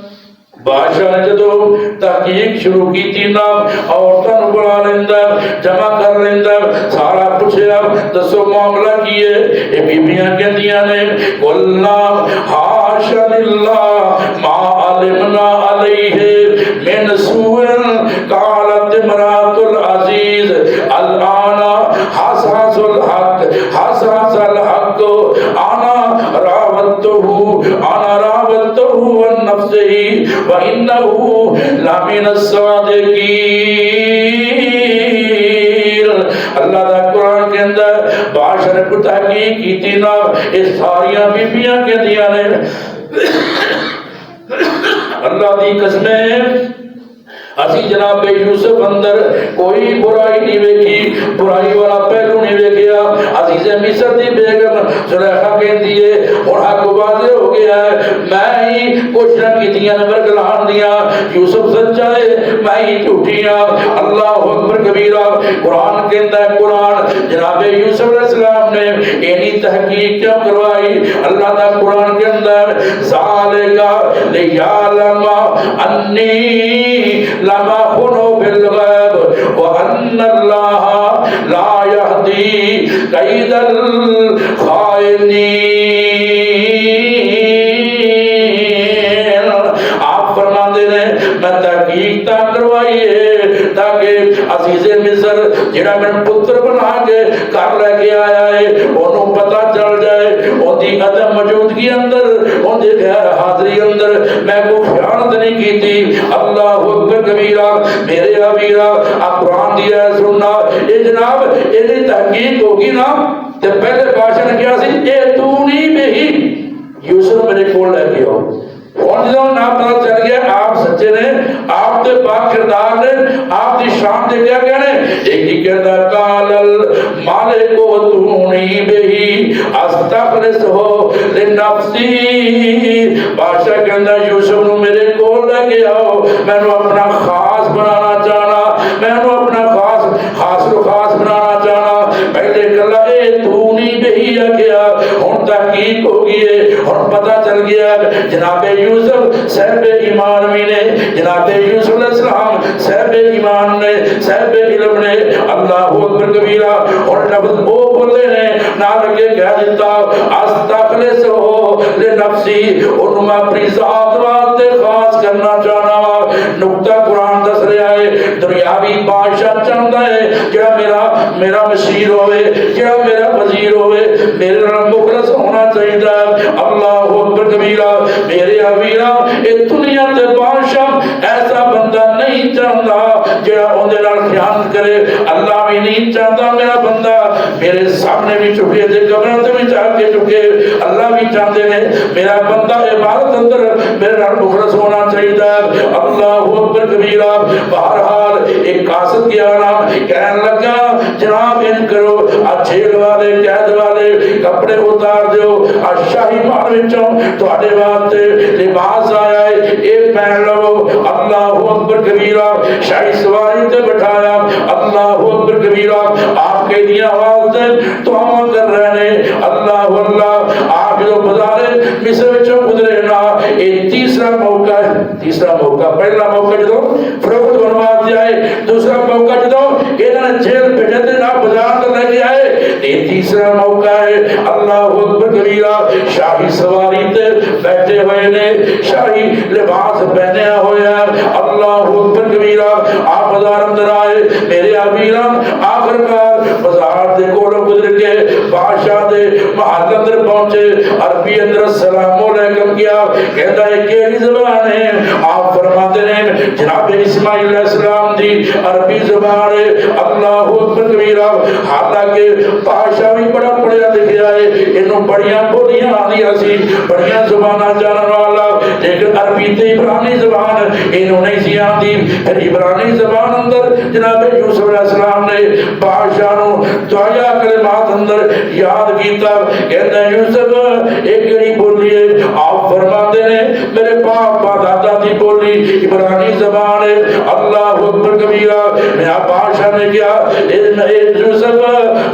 بادشاہ نے جدو تحقیق شروع کی تھی نا عورتوں کو بلا لیندا جمع کر لیندا سارا پوچھیا دسو معاملہ کی ہے اے بیبیاں کہندیاں نے قلنا حاشا للہ ما علمنا علیہ من سوء قالت امرأۃ العزیز الآن حساس الحق انا راودته عن نفسه وَإِنَّهُ لَمِنَ الصَّادِقِينَ اللہ دا قرآن کے اندر بادشاہ نے کوئی تحقیق کی تھی نا اس ساریاں بیبیاں کے دیا نے اللہ دی قسمیں اسی جناب یوسف اندر کوئی برائی نہیں ویکھی برائی والا پہلو نہیں ویکھیا عزیز مصر دی بیگم زلیخا کہندی ہے ہن حق واضح ہو گیا ہے میں ہی کوششاں کیتیاں نے برگلان دیاں یوسف سچا ہے میں ہی جھوٹی ہاں اللہ اکبر کبیرہ قرآن کہندا ہے قرآن جناب یوسف علیہ السلام نے اینی تحقیق کیوں کروائی اللہ دا قرآن کہندا ہے ذالک لیعلم انی لما خنو بالغیب وان اللہ لا یہدی قید الخائنین آپ فرما دے رہے میں تحقیق تا کروائی ہے تاکہ عزیز مصر جڑا میں پتر بنا کے کر لے کے آیا ہے انہوں پتہ چل جائے ان دی عدم موجودگی اندر ان دی غیر حاضری اندر میں کو خیانت نہیں کی تھی اللہ اکبر کبیرہ میرے ابیرہ آپ قرآن دیا ہے سننا اے جناب انہیں تحقیق ہوگی نا تے پہلے بادشاہ نے کیا سی اے تو نہیں میں ہی یوسف میرے کول لے کے آؤ اور جدوں نہ پتہ چل گیا آپ سچے نے آپ تے پاک کردار نے آپ دی شان دے کیا کہنے ایک ہی کہتا قال المالک تونی بہی استخلص ہو لنفسی بادشاہ کہندا یوسف نو میرے کول لے کے آؤ میں نو اپنا خاص بنانا چاہنا میں نو اپنا خاص بنانا چاہنا پہلے کلا اے تونی بہی آ گیا ہن تحقیق ہو گئی ہے ہن پتہ چل گیا جناب یوسف صاحب ایمان بھی نے جناب یوسف علیہ السلام صاحب ایمان نے صاحب علم نے اللہ اکبر کبیرہ اور لفظ وہ بولے نے نہ لگے کہہ دیتا استخلص ہو لنفسی انہوں میں اپنی ذات واسطے خاص کرنا چاہنا نقطہ قرآن دس رہا ہے دنیاوی بادشاہ چاہتا ہے جڑا میرا مشیر ہوئے جڑا میرا وزیر ہوئے میرے رب مخلص ہونا چاہیے اللہ اکبر کبیرہ میرے ابیرہ اس دنیا تے بادشاہ ایسا بندہ نہیں چاہتا جڑا اون دے نال خیانت کرے. اللہ بھی نہیں چاہتا میرا بندہ میرے سامنے بھی چکے تے قبروں تے بھی جا کے چکے. اللہ بھی چاہتے ہیں میرا بندہ عبادت اندر میرے نال مخلص ہونا چاہیے. اللہ اکبر کبیرہ. بہرحال ایک قاصد کیا نام کہنے لگا جناب ان کرو جیل والے قید والے کپڑے اتار دیو, شاہی محل وچوں تواڈے واسطے لباس آیا ہے یہ پہن لو. اللہ اکبر کبیرہ. شاہی سواری تے بٹھایا. اللہ اکبر کبیرہ. آپ کے لیے آواز دے تو ہم کر رہے ہیں اللہ اللہ. آپ جو بازار مصر وچوں گزرے نا یہ تیسرا موقع ہے. تیسرا موقع, پہلا موقع جدو فروخت ہونے واسطے آئے, دوسرا موقع جدو انہوں نے جیل بھیجے تے نہ بازار تے لے کے آئے, یہ تیسرا موقع ہے. اللہ اکبر کبیرہ. شاہی سواری تے بیٹھے ہوئے نے, شاہی لباس پہنے ہوئے ہیں. اللہ اکبر کبیرہ. آپ بازار اندر آئے میرے ابیران آخرکار بازار دے کولوں گزر کے بادشاہ دے محل اندر پہنچے. عربی اندر السلام علیکم کیا. کہتا ہے کیڑی زبان ہے؟ آپ فرماتے ہیں جناب اسماعیل علیہ السلام دی عربی زبان ہے. اللہ اکبر کبیرہ. حالانکہ بادشاہ بھی بڑا پڑھیا لکھیا ہے, انہوں بڑیاں بولیاں آدیا سی, بڑیاں زباناں جانن والا, لیکن عربی تے عبرانی زبان انہوں نہیں سی آتی. پھر عبرانی زبان اندر جناب یوسف علیہ السلام نے بادشاہ نو دعایا کلمات اندر یاد کیتا. کہتا ہے یوسف ایک کیڑی بولی ہے؟ آپ فرماتے ہیں میرے باپ دادا دی بولی عبرانی زبان ہے. اللہ اکبر کبیرہ. میرا بادشاہ نے کیا یوسف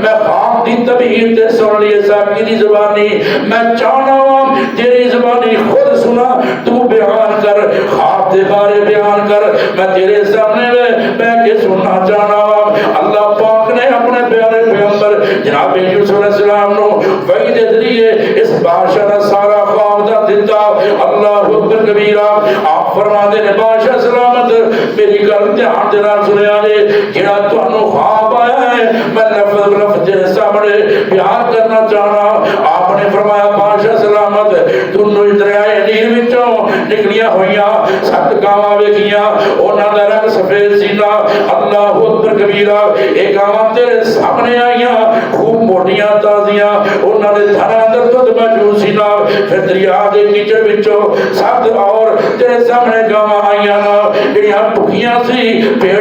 میں خواب دی تبہیر تے سن لیے ساکی دی زبانی, میں چاہنا ہوں تیری زبانی خود سنا, تو بیان کر, خواب دے بارے بیان کر, میں تیرے سامنے میں بیٹھ کے سننا چاہنا ہوں. اللہ پاک نے اپنے پیارے پیغمبر جناب یوسف علیہ السلام نو وحی دے ذریعے اس بادشاہ دا سارا خواب دا دیتا. اللہ اکبر کبیرہ. آپ فرماتے ہیں بادشاہ سلامت میری گل دھیان دے نال سنیا جے, جڑا تانوں خواب آیا ہے میں لفظ لفظ دے سامنے بیان کرنا چاہنا. آپ نے فرمایا بادشاہ سلامت تنوں دریائے نیل وچوں نکلیاں ہوئیاں 7 گاواں ویکھیاں, انہاں دا رنگ سفید سینا. اللہ اکبر کبیرہ. ایک گاواں تیرے سامنے آئیاں خوب موٹیاں تازیاں, انہاں دے تھنا اندر دودھ موجود سینا. پھر دریا دے کیچڑ وچوں 7 اور تیرے سامنے گاواں آئیاں نا جڑیاں بھکیاں سی, پیڑ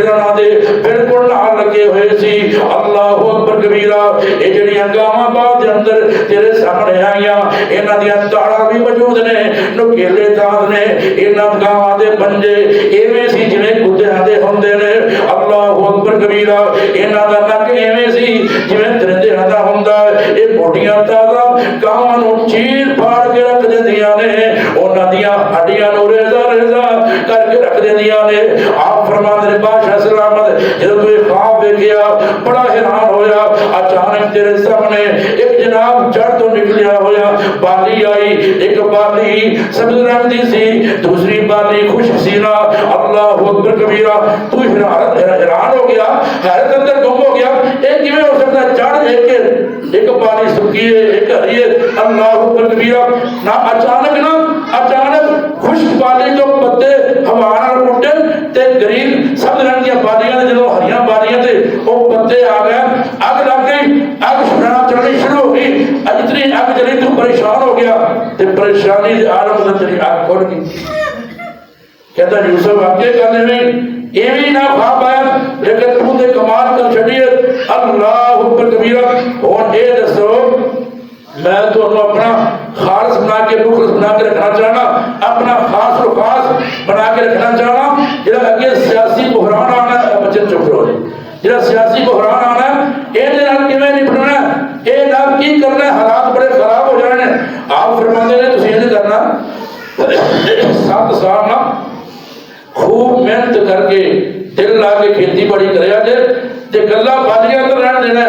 نہ دے بالکل نال لگے ہوئے سی. اللہ اکبر کبیرہ. یہ جڑیاں گاواں بعد دے اندر تیرے سامنے آئیاں انہاں دیاں تاڑاں بھی موجود نے, نکیلے دانت نے, انہاں گاواں دے پنجے ایویں سی جویں کتیاں دے ہوندے نے. اللہ اکبر کبیرہ. انہاں دا نک ایویں سی جویں درندیاں دا ہوندا ہے. یہ موٹیاں تازہ گاواں نو چیر پھاڑ کے رکھ دیندیاں نے, انہاں دیاں ہڈیاں نو ریزہ ریزہ کر کے رکھ دیندیاں نے. آپ فرماتے ہیں بادشاہ سلامت جدوں تو یہ خواب دیکھیا بڑا حیران ہویا. اچانک تیرے سامنے ایک جناب جڑ تو نکلیا ہویا بالی آئی. ایک بالی سبز رنگ دی سی, دوسری بالی خشک سی نا. اللہ اکبر کبیرہ. تو حیران ہو گیا, حیرت اندر گم ہو گیا, ایک کیویں ہو سکتا ہے جڑ ایک بالی سکی ہے ایک ہری ہے. اللہ اکبر کبیرہ. نہ اچانک خشک بالی جو پتے ہوا نال اٹھے تے گرین سبز رنگ دی بالیاں دے جدوں ہریاں بالیاں تے او پتے آ گئے, اگ لگ گئی, اگ چلنی شروع ہو گئی. اتنی اگ چلی تو پریشان ہو گیا تے پریشانی دے عالم اندر تیری اگ کھل گئی. کہتا یوسف آگے کرنے میں ایویں نہ خواب آیا لیکن تو دے کمال کر چھڑیے. اللہ اکبر کبیرہ. اور اے دسو میں تو اپنا خالص بنا کے مخلص بنا کے رکھنا چاہنا, اپنا خاص و خاص بنا کے رکھنا چاہنا. جڑا اگے سیاسی بحران آنا ہے بچے چپ رہو جی. جڑا سیاسی بحران آنا ہے اے دے نال کیویں نپٹنا ہے, اے نال کی کرنا ہے, حالات بڑے خراب ہو جانے. آپ فرماتے ہیں تسی یہ کرنا 7 سال نا خوب محنت کر کے دل لا کے کھیتی باڑی کریا جے تے گلا بالیاں تو رہن دینا,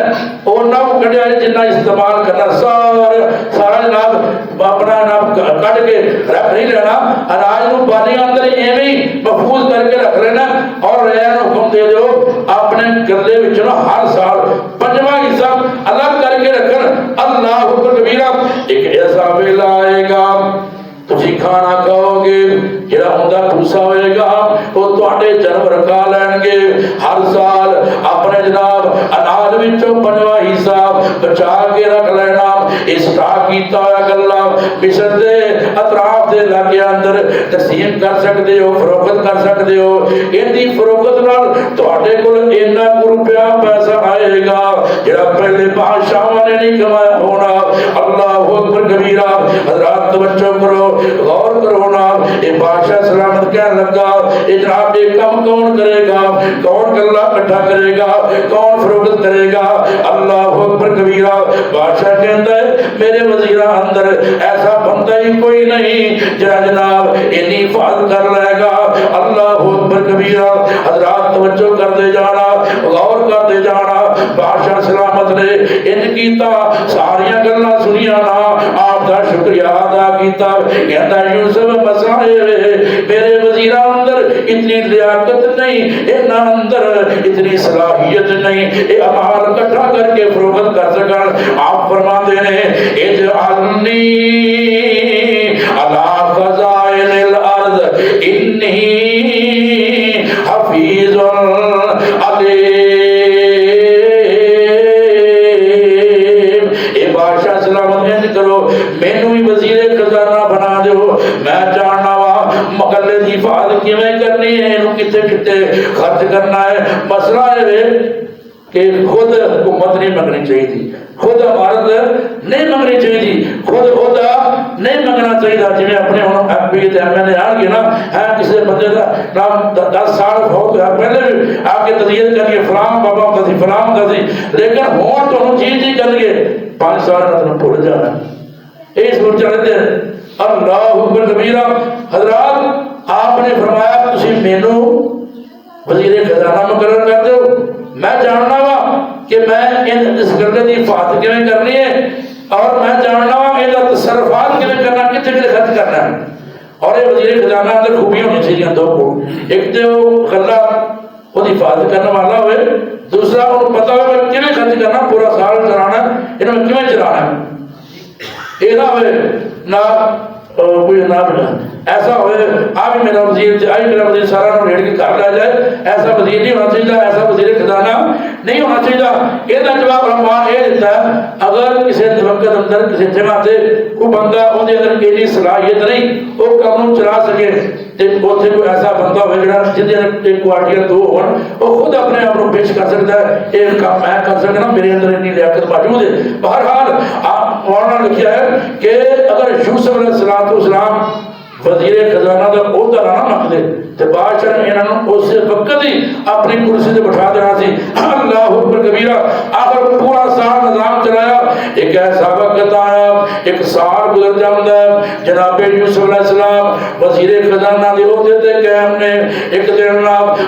اور نہ کڈیا جنہ استعمال کرنا سارا جناب اپنا نام کٹ کے رکھ نہیں لینا. اناج نو بالیاں اندر ایویں محفوظ کر کے رکھ لینا اور رہن حکم دے دو اپنے گلے وچ ہر سال 5واں حصہ الگ کر کے رکھن. اللہ اکبر کبیرہ. ایک ایسا ویلا آئے گا تسی کھانا کھاؤ گے جڑا اوندا پھوسا ہوئے گا وہ تواڈے جانور کھا لین گے. ہر سال اپنے جناب اناج وچوں پنجواں حصہ بچا کے رکھ لینا. اسٹاک کیتا ہوا گلا مصر دے اطراف دے علاقے اندر تقسیم کر سکتے ہو, فروخت کر سکتے ہو. ایندی فروخت نال تواڈے کول اینا روپیہ پیسہ آئے گا جڑا پہلے بادشاہاں نے نہیں کمایا ہونا. اللہ اکبر کبیرہ. حضرات توجہ کرو, غور کرو نا. یہ بادشاہ سلامت کہنے لگا یہ جناب یہ کم کون کرے گا, کون گلہ اکٹھا کرے گا, کون فروخت کرے گا. اللہ اکبر کبیرہ. بادشاہ کہتا ہے میرے وزیرہ اندر ایسا بندہ ہی کوئی نہیں جڑا جناب انی حفاظت کر لے گا. اللہ اکبر کبیرہ. حضرات توجہ کر دے جانا, غور کر دے جانا. بادشاہ سلامت نے ان کیتا ساریاں گلاں سنیاں نا, آپ دا شکریہ ادا کیتا. کہتا یوسف مسائے میرے وزیرہ اندر اتنی لیاقت نہیں, انہاں اندر اتنی صلاحیت نہیں اے امال اکٹھا کر کے فروخت کر سکن. آپ فرماتے ہیں اجعلنی علی خزائن الارض انی حفیظ علیم. اے بادشاہ سلامت انج کرو مینوں بھی وزیر خزانہ بنا دیو, میں جاننا وا مقلے دی حفاظت کیویں کرنی ہے, اینوں کتے کتے خرچ کرنا ہے. مسئلہ ہے کہ خود حکومت نہیں منگنی چاہیے تھی, خود عمارت نہیں منگنی چاہیے تھی, خود عہدہ نہیں منگنا چاہیے تھا. جی اپنے ہوں ایم پی تے ایم ایل اے آن گے نا, ہے کسی بندے کا نام 10 سال فوت ہوا پہلے بھی آ کے تدیت کر کے فلاں بابا ہوتا سی فلاں ہوتا سی, لیکن ہوں تو ہوں چیز ہی کر گے 5 سال کا تمہیں بھول جانا. یہ سوچ رہتے ہیں. اللہ اکبر کبیرہ. حضرات آپ نے فرمایا تسی مینوں وزیر خزانہ مقرر کر دو, میں جاننا وا کہ میں اس گلے کی حفاظت کیویں کرنی ہے, اور میں جاننا وا کہ تصرفات کیویں کرنا, کتنے کتنے خرچ کرنا ہے. اور یہ وزیر خزانہ اندر خوبیاں ہونی چاہیے دو کو. ایک تو وہ غلہ وہ حفاظت کرنے والا ہوئے, دوسرا انہوں پتہ ہوئے کہ کیویں خرچ کرنا, پورا سال چلانا ہے, انہوں کیویں چلانا ہے. یہ نہ ہوئے نہ کوئی نہ ایسا ہوئے آج میرا وزیر تھے, آج میرا وزیر سارا نو ریڑھ کے گھر لے جائے. ایسا وزیر نہیں ہونا چاہیے, ایسا وزیر خزانہ نہیں ہونا چاہیے. یہ جواب رحمان یہ دیتا ہے اگر کسی وقت اندر کسی جگہ سے کوئی بندہ اندر اتنی صلاحیت نہیں وہ کام چلا سکے, تو کوئی ایسا بندہ ہوئے جڑا جن کوالٹیاں دو ہو وہ خود اپنے آپ کو پیش کر سکتا ہے, یہ کام میں کر سکتا, میرے اندر اتنی لیاقت موجود ہے. بہرحال آپ مولانا لکھا ہے کہ اگر یوسف علیہ السلام وزیر خزانہ کا عہدہ نہ منگتے تو بادشاہ نے انہوں اس وقت ہی اپنی کرسی سے بٹھا دینا سی. اللہ اکبر کبیرہ. آخر پورا سال نظام چلایا. ایک ایسا وقت آیا, ایک سال گزر جاتا ہے, جناب یوسف علیہ السلام وزیر خزانہ کے عہدے تے قائم نے. ایک دن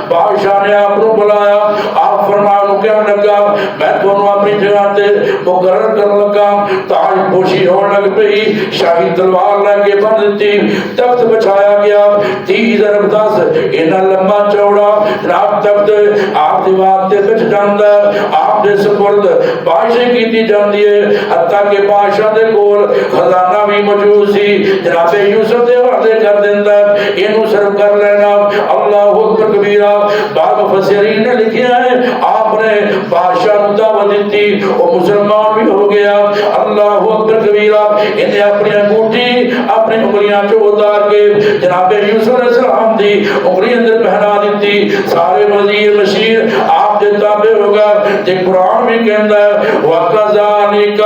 بادشاہ نے آپ کو بلایا, آپ فرمایا کہنے لگا میں دونوں اپنی جگہ تے مقرر کرنے لگا. تاج پوشی ہونے لگ پئی, شاہی تلوار لے کے بن دیتی, تخت بچھایا گیا 30 ارب 10 اینا لمبا چوڑا. جناب تخت آپ دیوار تے بچ جاندا, آپ دے سپرد بادشاہ کیتی جاندی ہے, حتیٰ کہ بادشاہ دے کول خزانہ بھی موجود سی. جناب یوسف دے حوالے کر دیندا, اینو صرف کر لینا. اللہ اکبر کبیرہ. بعض مفسرین نے لکھیا ہے آپ نے بادشاہ کو دعوت دیتی, وہ مسلمان بھی ہو گیا. اللہ اکبر کبیرہ. انہیں اپنی انگوٹھی اپنی انگلیاں چو اتار کے جناب یوسف علیہ السلام دی انگلی اندر پہنا دیتی. سارے وزیر مشیر آپ دے تابع ہوگا. تے قرآن بھی کہندا ہے وَكَذَلِكَ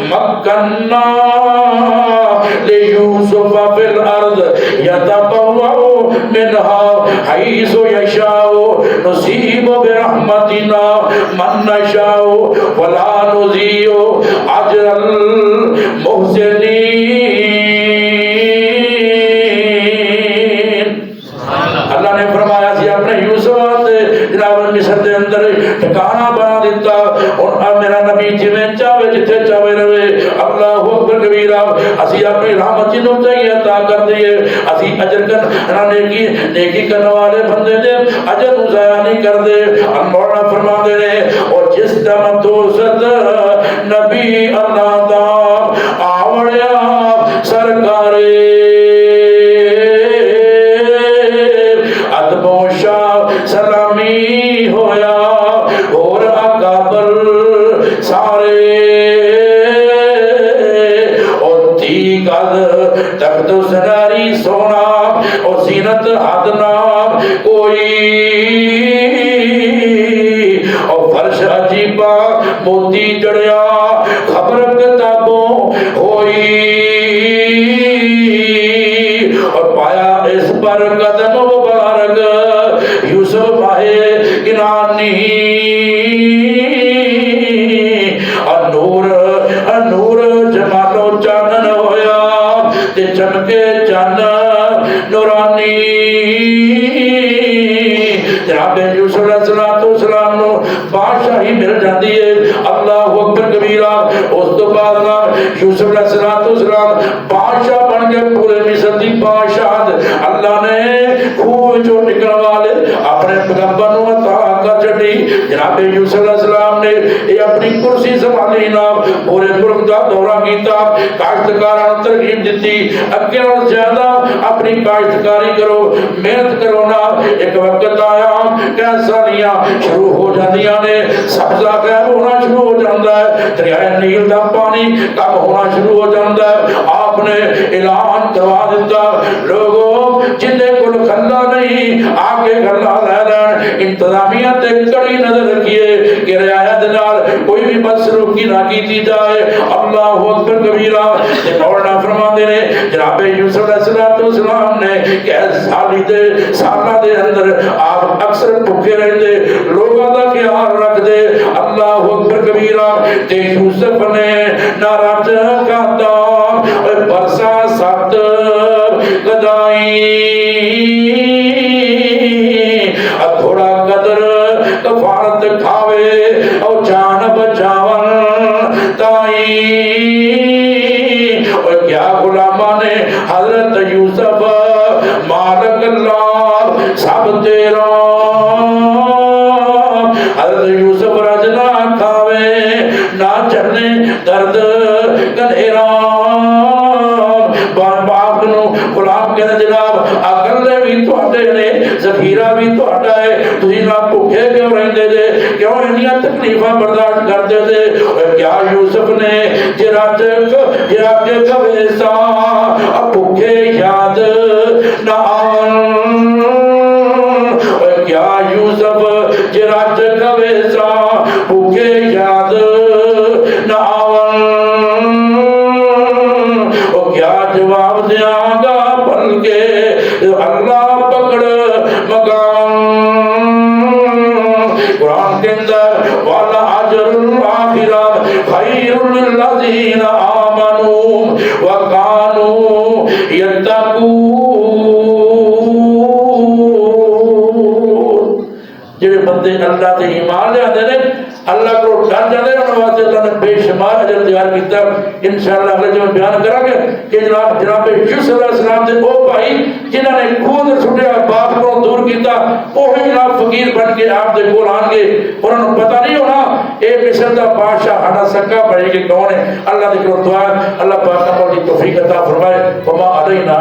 مَكَّنَّا لِيُوسُفَ فِي الْأَرْضِ يَتَبَوَّأُ مِنْهَا حَيْثُ يَشَاءُ نُصِيبُ بِرَحْمَتِنَا مَن نَّشَاءُ وَلَا نُضِيعُ أَجْرَ الْمُحْسِنِينَ. اللہ نے فرمایا سی اپنے یوسف جناب مصر دے اندر ٹھکانہ بنا دیتا, اور میرا نبی جویں چاہے جتھے چاہے رہے. اللہ اکبر کبیرہ. اسی اپنی رحمت جنوں چاہیے عطا کر دیے. اسی اجر کرنا نیکی کرنے والے بندے دے اجر نو ضائع نہیں کر دے. مولانا فرماتے ہیں اور جس دم دوست نبی اللہ دا آوڑیا سرکارے تی قد تخت سناری سونا اور زینت حد نام کوئی اور فرش عجیبہ موتی جڑیا خبر کتابوں ہوئی اور پایا اس پر قدم مبارک یوسف ماہ کنانی اور نور جمالو چانن ہویا تے چمکے چان نورانی جناب یوسف علیہ السلام نو بادشاہی مل جاندی ہے اللہ اکبر کبیرہ اس تو بعد یوسف علیہ السلام بادشاہ بن کے پورے مصر دی بادشاہت اللہ نے خوہ جو نکل والے اپنے پیغمبر نو عطا کر چھڈی جناب یوسف علیہ السلام نے یہ اپنی کرسی سنبھالی نا پورے ملک دا دورہ کیتا کاشتکاراں ترغیب دتی اگے اور زیادہ اپنی کاشتکاری کرو محنت کرو نا ایک وقت آیا کیسانیاں شروع ہو جاندیاں نے سبزہ غائب ہونا شروع ہو جاندا ہے دریائے نیل دا پانی کم ہونا شروع ہو جاندا ہے آپ نے اعلان کروا دیتا لوگوں جن کو کھلا نہیں آگے گھرلا لے لین انتظامیہ تے کڑی نظر رکھیے کہ رعایت نال کوئی بھی بدسلوکی نہ کی جائے اللہ اکبر کبیرہ مولانا فرماندے نے جناب یوسف علیہ السلام نے کہ سالی دے سالہ دے اندر آپ اکثر بھوکے رہتے لوگوں دا خیال رکھ دے اللہ اکبر کبیرہ تے یوسف نے ناراض کہتا برسا سات گدائی تھوڑا قدر کفارت کھاوے اور جان بچاون تائی اور کیا غلامہ نے حضرت یوسف مالک اللہ سب تیرا حضرت یوسف رجنا کھاوے نہ چلنے درد گدھیرا باپ نو غلام کہنے جناب اکلے بھی تواڈے نے ذخیرہ بھی تواڈا ہے تسی نہ بھوکے کیوں رہندے جے کیوں انیاں تکلیفاں برداشت کردے جے کیا یوسف نے جرات کے کویسا بھوکے یاد نہ آن کیا یوسف جرات کویسا بھوکے یاد نہ آن کیا جواب دیاں گا بلکہ اللہ پکڑ مقام قرآن کے اندر والا اجر الاخرہ خیر للذین آمنوا وکانوا یتقون جڑے بندے اللہ تے ایمان لے آندے نے اللہ کو ڈر جاندے نے انہاں واسطے اللہ نے بے شمار اجر تیار کیتا انشاءاللہ اگلے جو بیان کریں گے کہ جناب یوسف علیہ السلام دے او بھائی جنہاں نے خود چھڈیا باپ کو دور کیتا وہی جناب فقیر بن کے آپ دے کول آن گے انہاں نوں پتہ نہیں ہونا اے مصر دا بادشاہ ہاڈا سکا بھائی کہ کون ہے اللہ دی دعا اللہ پاک نے توفیق عطا فرمائے وما علینا